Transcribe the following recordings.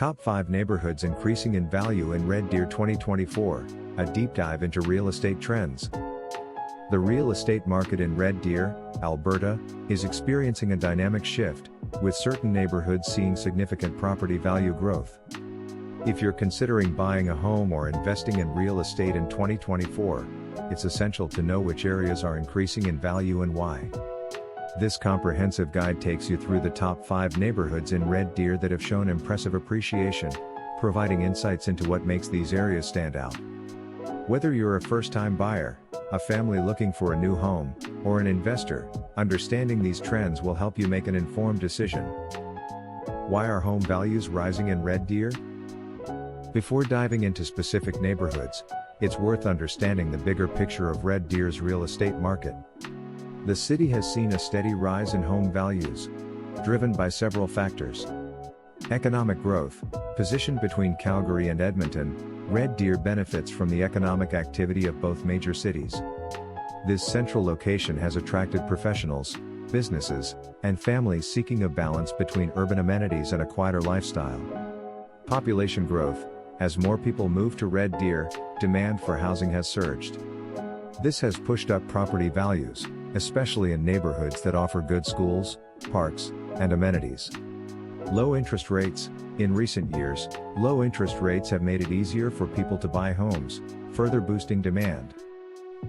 Top 5 Neighborhoods Increasing in Value in Red Deer 2024, a deep dive into real estate trends. The real estate market in Red Deer, Alberta, is experiencing a dynamic shift, with certain neighborhoods seeing significant property value growth. If you're considering buying a home or investing in real estate in 2024, it's essential to know which areas are increasing in value and why. This comprehensive guide takes you through the top 5 neighborhoods in Red Deer that have shown impressive appreciation, providing insights into what makes these areas stand out. Whether you're a first-time buyer, a family looking for a new home, or an investor, understanding these trends will help you make an informed decision. Why are home values rising in Red Deer? Before diving into specific neighborhoods, it's worth understanding the bigger picture of Red Deer's real estate market. The city has seen a steady rise in home values, driven by several factors. Economic growth. Positioned between Calgary and Edmonton, Red Deer benefits from the economic activity of both major cities. This central location has attracted professionals, businesses, and families seeking a balance between urban amenities and a quieter lifestyle. Population growth. As more people move to Red Deer, demand for housing has surged. This has pushed up property values, especially in neighborhoods that offer good schools, parks, and amenities. Low interest rates. In recent years, low interest rates have made it easier for people to buy homes, further boosting demand.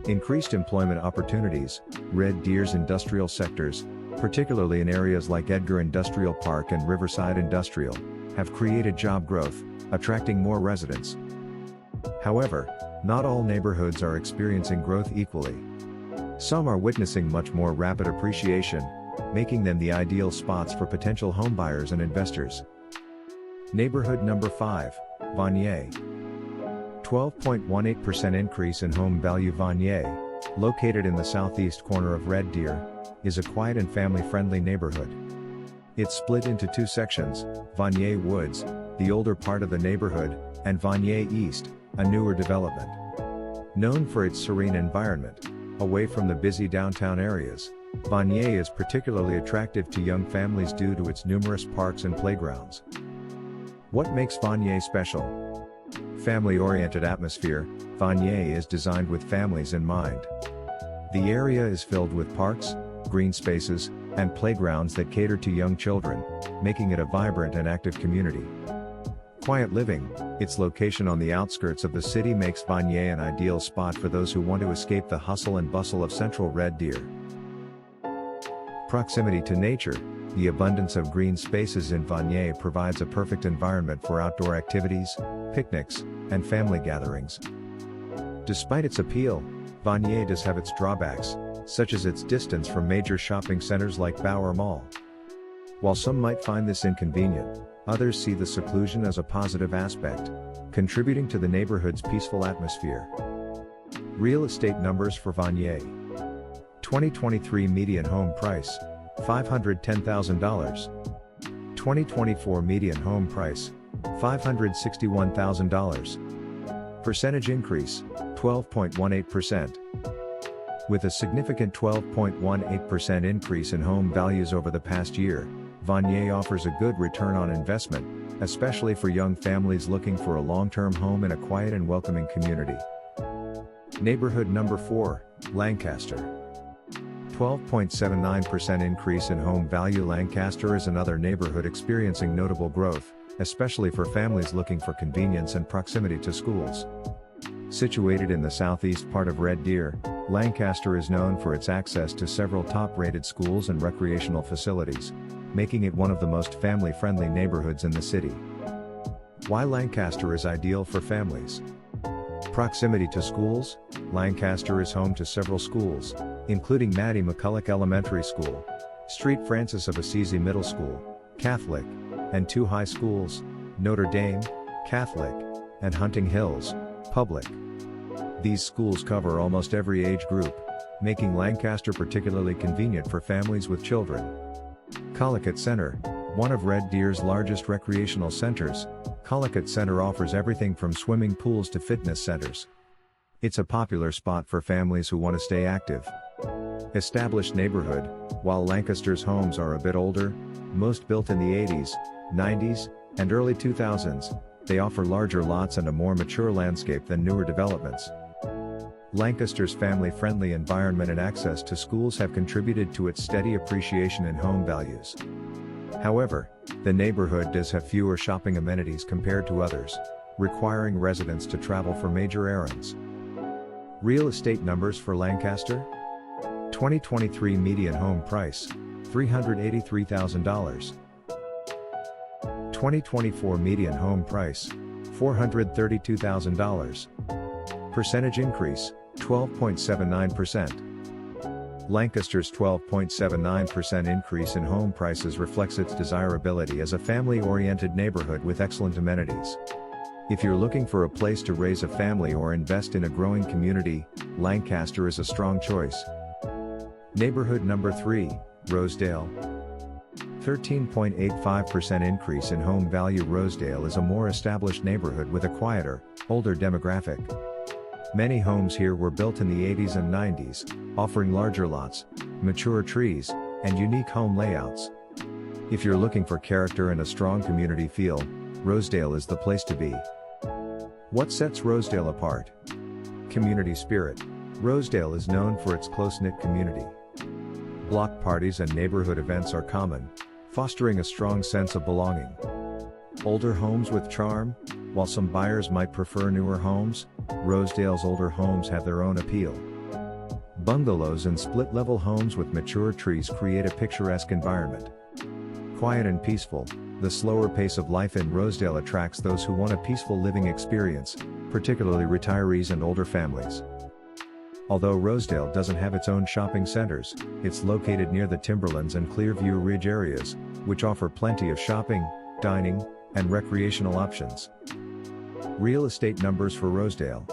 Increased employment opportunities. Red Deer's industrial sectors, particularly in areas like Edgar Industrial Park and Riverside Industrial, have created job growth, attracting more residents. However, not all neighborhoods are experiencing growth equally. Some are witnessing much more rapid appreciation, making them the ideal spots for potential homebuyers and investors. Neighborhood number 5, Vanier. 12.18% increase in home value. Vanier, located in the southeast corner of Red Deer, is a quiet and family-friendly neighborhood. It's split into 2 sections, Vanier Woods, the older part of the neighborhood, and Vanier East, a newer development. Known for its serene environment, away from the busy downtown areas, Vanier is particularly attractive to young families due to its numerous parks and playgrounds. What makes Vanier special? Family-oriented atmosphere. Vanier is designed with families in mind. The area is filled with parks, green spaces, and playgrounds that cater to young children, making it a vibrant and active community. Quiet living. Its location on the outskirts of the city makes Vanier an ideal spot for those who want to escape the hustle and bustle of central Red Deer. Proximity to nature. The abundance of green spaces in Vanier provides a perfect environment for outdoor activities, picnics, and family gatherings. Despite its appeal, Vanier does have its drawbacks, such as its distance from major shopping centers like Bauer Mall. While some might find this inconvenient, others see the seclusion as a positive aspect, contributing to the neighborhood's peaceful atmosphere. Real estate numbers for Vanier. 2023 median home price, $510,000. 2024 median home price, $561,000. Percentage increase, 12.18%. With a significant 12.18% increase in home values over the past year, Vanier offers a good return on investment, especially for young families looking for a long-term home in a quiet and welcoming community. Neighborhood number 4, Lancaster. 12.79% increase in home value. Lancaster is another neighborhood experiencing notable growth, especially for families looking for convenience and proximity to schools. Situated in the southeast part of Red Deer, Lancaster is known for its access to several top-rated schools and recreational facilities, making it one of the most family-friendly neighborhoods in the city. Why Lancaster is ideal for families? Proximity to schools. Lancaster is home to several schools, including Maddie McCulloch Elementary School, St. Francis of Assisi Middle School, Catholic, and 2 high schools, Notre Dame, Catholic, and Hunting Hills, Public. These schools cover almost every age group, making Lancaster particularly convenient for families with children. Collicutt Center, one of Red Deer's largest recreational centers, Collicutt Center offers everything from swimming pools to fitness centers. It's a popular spot for families who want to stay active. Established neighborhood. While Lancaster's homes are a bit older, most built in the 80s, 90s, and early 2000s, they offer larger lots and a more mature landscape than newer developments. Lancaster's family-friendly environment and access to schools have contributed to its steady appreciation in home values. However, the neighborhood does have fewer shopping amenities compared to others, requiring residents to travel for major errands. Real estate numbers for Lancaster: 2023 median home price, $383,000. 2024 median home price, $432,000. Percentage increase, 12.79%. Lancaster's 12.79% increase in home prices reflects its desirability as a family-oriented neighborhood with excellent amenities. If you're looking for a place to raise a family or invest in a growing community, Lancaster is a strong choice. Neighborhood number 3, Rosedale. 13.85% increase in home value. Rosedale is a more established neighborhood with a quieter, older demographic. Many homes here were built in the 80s and 90s, offering larger lots, mature trees, and unique home layouts. If you're looking for character and a strong community feel, Rosedale is the place to be. What sets Rosedale apart? Community spirit. Rosedale is known for its close-knit community. Block parties and neighborhood events are common, fostering a strong sense of belonging. Older homes with charm. While some buyers might prefer newer homes, Rosedale's older homes have their own appeal. Bungalows and split-level homes with mature trees create a picturesque environment. Quiet and peaceful, the slower pace of life in Rosedale attracts those who want a peaceful living experience, particularly retirees and older families. Although Rosedale doesn't have its own shopping centers, it's located near the Timberlands and Clearview Ridge areas, which offer plenty of shopping, dining, and recreational options. Real estate numbers for Rosedale.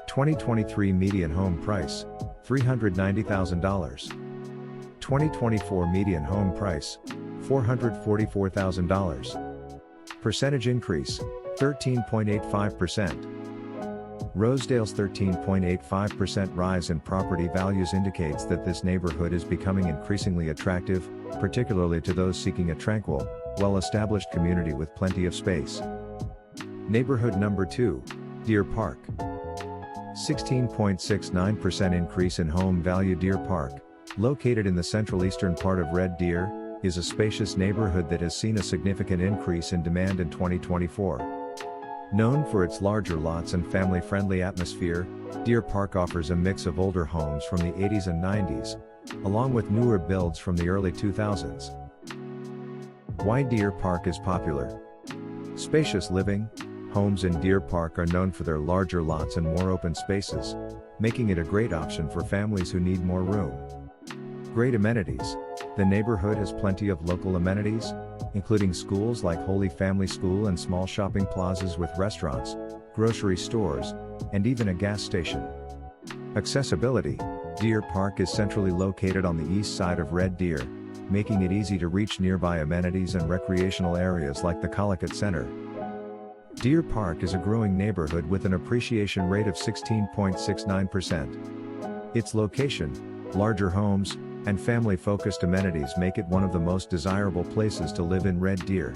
2023 median home price, $390,000. 2024 median home price, $444,000. Percentage increase, 13.85%. Rosedale's 13.85% rise in property values indicates that this neighborhood is becoming increasingly attractive, particularly to those seeking a tranquil, well-established community with plenty of space. Neighborhood number 2, Deer Park. 16.69% increase in home value. Deer Park, located in the central eastern part of Red Deer, is a spacious neighborhood that has seen a significant increase in demand in 2024. Known for its larger lots and family-friendly atmosphere, Deer Park offers a mix of older homes from the 80s and 90s, along with newer builds from the early 2000s. Why Deer Park is popular? Spacious living. Homes in Deer Park are known for their larger lots and more open spaces, making it a great option for families who need more room. Great amenities. The neighborhood has plenty of local amenities, including schools like Holy Family School and small shopping plazas with restaurants, grocery stores, and even a gas station. Accessibility. Deer Park is centrally located on the east side of Red Deer, making it easy to reach nearby amenities and recreational areas like the Collicutt Center. Deer Park is a growing neighborhood with an appreciation rate of 16.69%. Its location, larger homes, and family-focused amenities make it one of the most desirable places to live in Red Deer.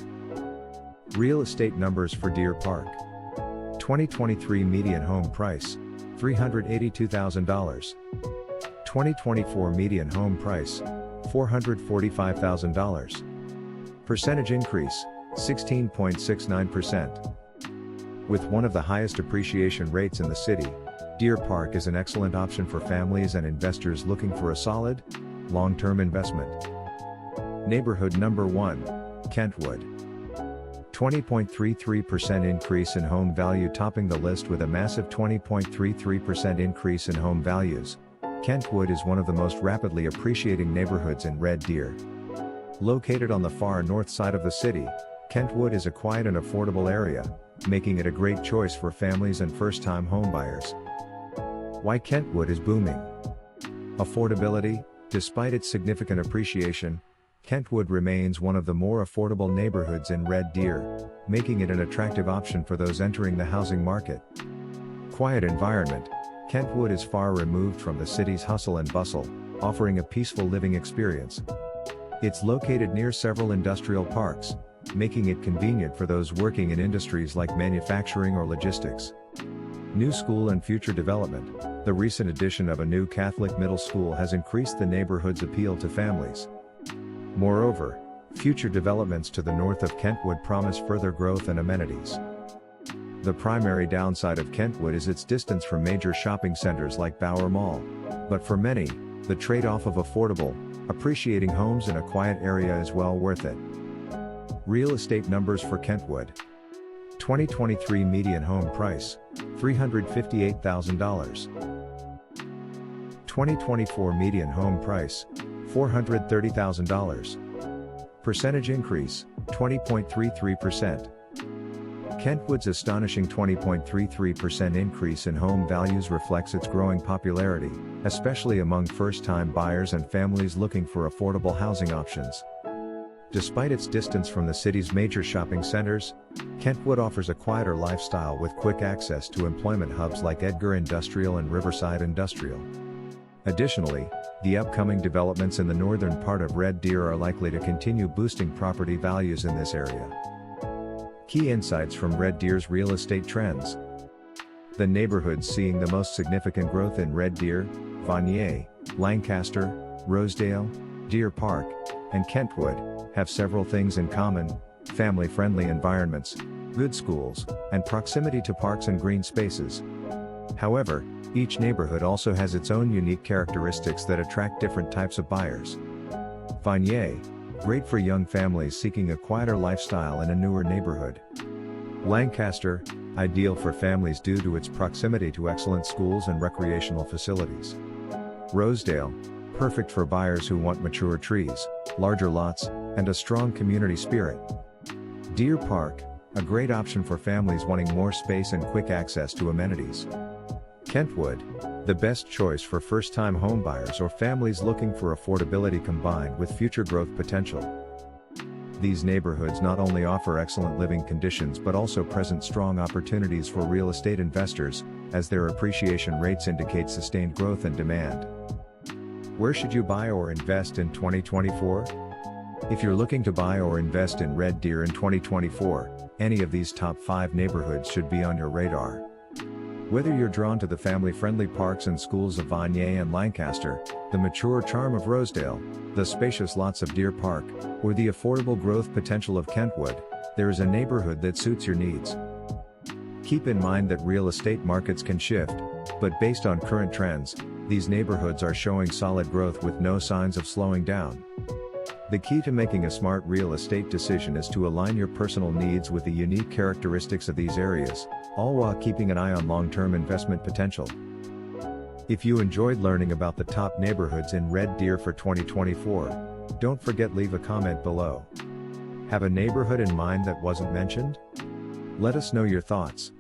Real estate numbers for Deer Park. 2023 median home price, $382,000. 2024 median home price, $445,000. Percentage increase, 16.69%. With one of the highest appreciation rates in the city, Deer Park is an excellent option for families and investors looking for a solid, long-term investment. Neighborhood number 1, Kentwood. 20.33% increase in home value. Topping the list with a massive 20.33% increase in home values, Kentwood is one of the most rapidly appreciating neighborhoods in Red Deer. Located on the far north side of the city, Kentwood is a quiet and affordable area, making it a great choice for families and first-time homebuyers. Why Kentwood is booming? Affordability. Despite its significant appreciation, Kentwood remains one of the more affordable neighborhoods in Red Deer, making it an attractive option for those entering the housing market. Quiet environment. Kentwood is far removed from the city's hustle and bustle, offering a peaceful living experience. It's located near several industrial parks, making it convenient for those working in industries like manufacturing or logistics. New school and future development. The recent addition of a new Catholic middle school has increased the neighborhood's appeal to families. Moreover, future developments to the north of Kentwood promise further growth and amenities. The primary downside of Kentwood is its distance from major shopping centers like Bauer Mall. But for many, the trade-off of affordable, appreciating homes in a quiet area is well worth it. Real estate numbers for Kentwood. 2023 median home price, $358,000. 2024 median home price, $430,000. Percentage increase, 20.33%. Kentwood's astonishing 20.33% increase in home values reflects its growing popularity, especially among first-time buyers and families looking for affordable housing options. Despite its distance from the city's major shopping centers, Kentwood offers a quieter lifestyle with quick access to employment hubs like Edgar Industrial and Riverside Industrial. Additionally, the upcoming developments in the northern part of Red Deer are likely to continue boosting property values in this area. Key insights from Red Deer's real estate trends. The neighborhoods seeing the most significant growth in Red Deer, Vanier, Lancaster, Rosedale, Deer Park, and Kentwood, have several things in common: family-friendly environments, good schools, and proximity to parks and green spaces. However, each neighborhood also has its own unique characteristics that attract different types of buyers. Vanier, great for young families seeking a quieter lifestyle in a newer neighborhood. Lancaster, ideal for families due to its proximity to excellent schools and recreational facilities. Rosedale, perfect for buyers who want mature trees, larger lots, and a strong community spirit. Deer Park, a great option for families wanting more space and quick access to amenities. Kentwood, the best choice for first-time homebuyers or families looking for affordability combined with future growth potential. These neighborhoods not only offer excellent living conditions but also present strong opportunities for real estate investors, as their appreciation rates indicate sustained growth and demand. Where should you buy or invest in 2024? If you're looking to buy or invest in Red Deer in 2024, any of these top 5 neighborhoods should be on your radar. Whether you're drawn to the family-friendly parks and schools of Vanier and Lancaster, the mature charm of Rosedale, the spacious lots of Deer Park, or the affordable growth potential of Kentwood, there is a neighborhood that suits your needs. Keep in mind that real estate markets can shift, but based on current trends, these neighborhoods are showing solid growth with no signs of slowing down. The key to making a smart real estate decision is to align your personal needs with the unique characteristics of these areas, all while keeping an eye on long-term investment potential. If you enjoyed learning about the top neighborhoods in Red Deer for 2024, don't forget to leave a comment below. Have a neighborhood in mind that wasn't mentioned? Let us know your thoughts.